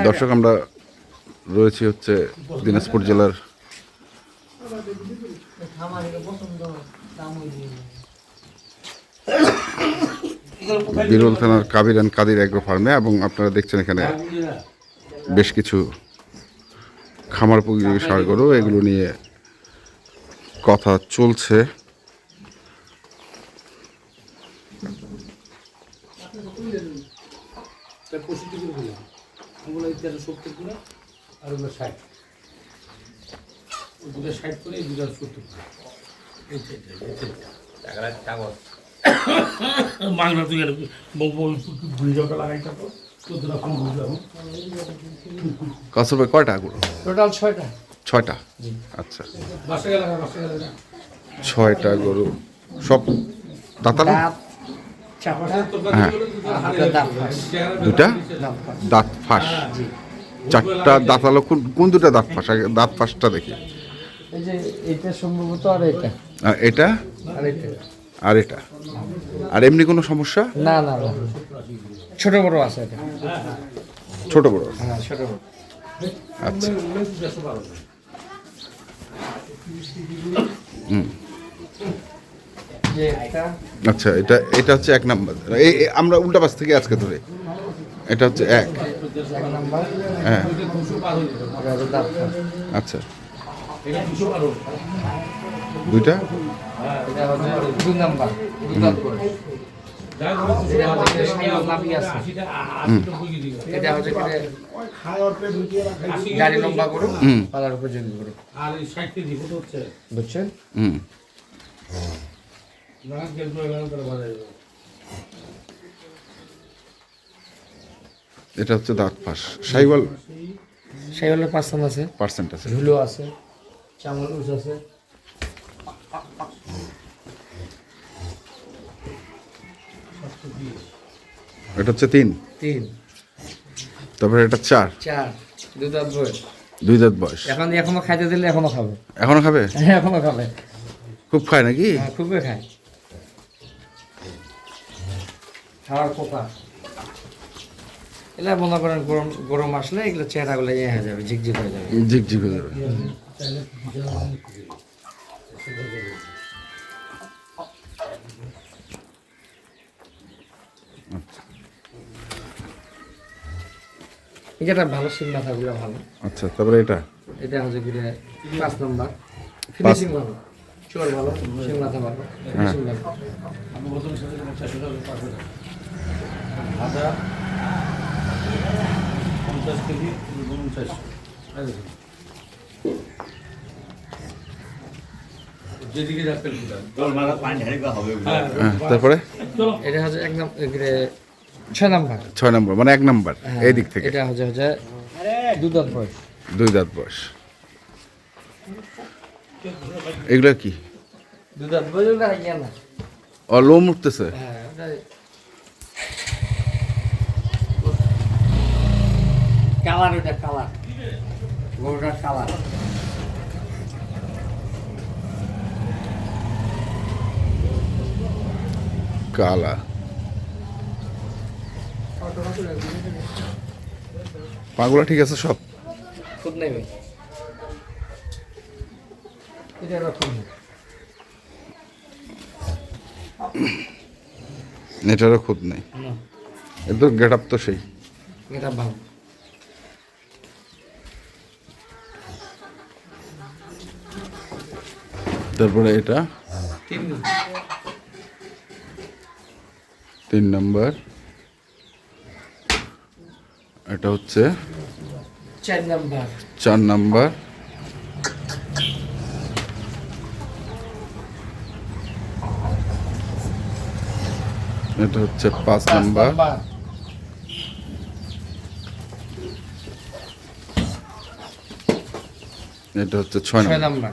দর্শক, আমরা রয়েছি হচ্ছে দিনাজপুর জেলার বিরল থানার কাবির অ্যান্ড কাদির অ্যাগ্রো ফার্মে, এবং আপনারা দেখছেন এখানে বেশ কিছু খামার উপযোগী ষাঁড় গরু, এগুলো নিয়ে কথা চলছে। কাসর ভাই, কয়টা গরু? টোটাল 6টা। 6টা। আচ্ছা, 6টা গরু, সব দাঁতালো? হ্যাঁ, দুটা দাঁত ফাঁস, 4টা দাঁতালো। কোন দুটা দাঁত ফাঁস? দাঁত ফাঁসটা দেখি। এই যে এটা সম্ভবত, আর এটা, আর এটা, আর এটা, আর এটা। আর এমনি কোনো সমস্যা? না না না, ছোট বড় আছে এটা। ছোট বড়? হ্যাঁ, ছোট বড়। আচ্ছা। আচ্ছা, এটা হচ্ছে 1 নাম্বার। আমরা উল্টা পাশ থেকে আজকে ধরে, এটা হচ্ছে 1 নাম্বার। হ্যাঁ, আচ্ছা। দুইটা? এটা হচ্ছে 2 নাম্বার। এটা হচ্ছে গাড়ি লম্বা করো, পালার উপযোগী করো। বুঝছেন? এটা হচ্ছে দাঁত ফাঁস। শাহিওয়াল? শাহিওয়ালের পার্সেন্ট আছে, ঝুলো আছে, চামল উঁচ আছে। এটা হচ্ছে 3। তারপরে এটা 4। 2 দাঁত বয়স। 2 দাঁত বয়স। এখনো খাইতে দিলে এখনো খাবে। এখনো খাবে? হ্যাঁ, এখনো খাবে। খুব খায় নাকি? হ্যাঁ, খুবই খায়। খাওয়ার পোকা এগুলা মনে করেন গরম আসলে এগুলো চেহারাগুলো ইয়ে হয়ে যাবে, ঝিকঝিক হয়ে যাবে। ঝিকঝিক হয়ে যাবে। এটা ভালো, সিং মাথাগুলো ভালো। আচ্ছা, তারপরে এটা হচ্ছে 5 নাম্বার। ফিনিশিং ভালো, চোর ভালো, সিং মাথা ভালো, ফিনিশিং ভালো। তারপরে এটা হচ্ছে একদম 6 নাম্বার। 6 নম্বর, মানে 1 নাম্বার এই দিক থেকে। এটা হচ্ছে 2 দাঁত বয়স। 2 দাঁত বয়স। এগুলা কি? 2 দাঁত বয়স না, ইয়া না। ও, লোম উঠতেছে। হ্যাঁ, কালার, ওটা কালার, গরুটার কালার। কালা। পাগুলা ঠিক আছে সব? খুদ নেই ভাই, এটা রকম। এটারও খুদ নেই। এর তো গেট আপ তো সেই। এটা ভালো। তারপরে এটা 3 নাম্বার। এটা হচ্ছে 4 নাম্বার। 4 নাম্বার। এটা হচ্ছে 5 নাম্বার। এটা হচ্ছে 6 নাম্বার।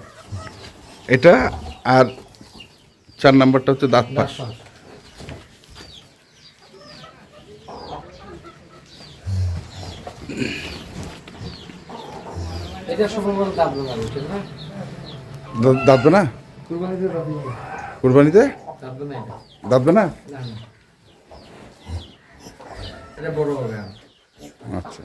এটা আর 4 নাম্বারটা হচ্ছে দাঁত ফাঁস। এটা সম্ভবত দাঁত না, ঠিক না? দাঁত না? কুরবানিতে? কুরবানিতে তারপর না এটা দাঁতবে না? না না এটা বড় হবে আর। আচ্ছা,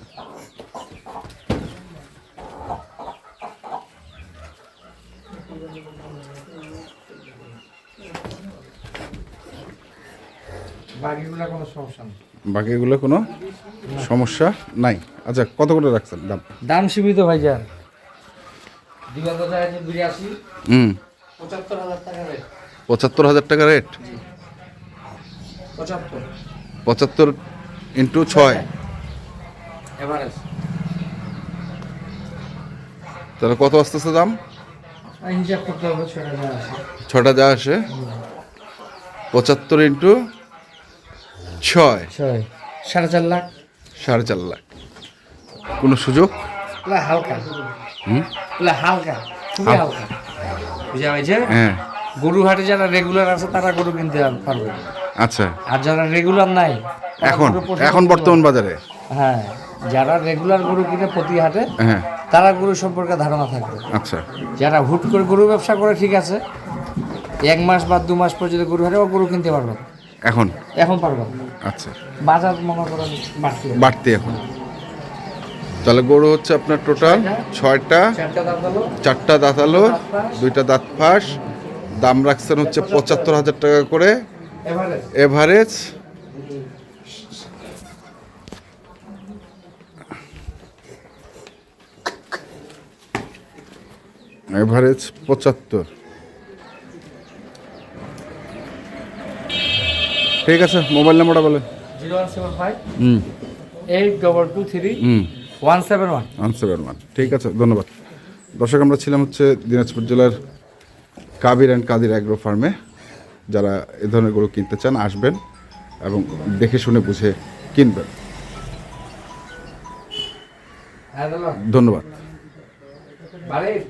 বাকিগুলো কোনো সমস্যা নেই। বাকিগুলো কোনো সমস্যা নাই। আচ্ছা, কত করে রাখছেন দাম? দাম সীমিত ভাইজান, দিগন্ত যায় 82, হুম, 75,000 টাকা রেট। 75,000 টাকা রেট। 75 75 into 6, average. তাহলে কত আসতেছে দাম? হিসাব করতে হবে 6,000 আছে। 6টা যা আসে, 75 ইন্টু 6, 4.5 লাখ। 4.5 লাখ। কোনো সুযোগ? এগুলা হালকা, এগুলা হালকা, খুবই হালকা। বুঝা হয়েছে? হ্যাঁ, গরু হাটে যারা রেগুলার আছে তারা গরু কিনতে পারবে, আচ্ছা। আর যারা রেগুলার নাই তারা এখন গরু পছন্দ এখন করবে। বর্তমান বাজারে, হ্যাঁ, যারা রেগুলার গরু কিনে প্রতি হাটে হ্যাঁ, তারা গরু সম্পর্কে ধারণা থাকবে। আচ্ছা, যারা হুট করে গরু ব্যবসা করে ঠিক আছে, 1 মাস বা 2 মাস পর্যন্ত গরু হাটে ও গরু কিনতে পারবে, এখন এখন পারবে না। আচ্ছা, বাজার মনে করেন বাড়তি হবে। বাড়তি এখন। তাহলে গরু হচ্ছে আপনার টোটাল 6টা, 4টা দাম হলো 4টা দাঁতালো, 2টা দাঁত ফাঁস। দাম রাখছেন হচ্ছে 75,000 টাকা করে এভারেজ। এভারেজ। এভারেজ 75। ঠিক আছে, মোবাইল নাম্বারটা বলেন। 0175 হুম 8223 হুম 171। 171। ঠিক আছে, ধন্যবাদ। দর্শক, আমরা ছিলাম হচ্ছে দিনাজপুর জেলার কাবির অ্যান্ড কাদির অ্যাগ্রো ফার্মে। যারা এ ধরনের গরু কিনতে চান আসবেন এবং দেখে শুনে বুঝে কিনবেন। হ্যাঁ দাদা, ধন্যবাদ। বাড়ির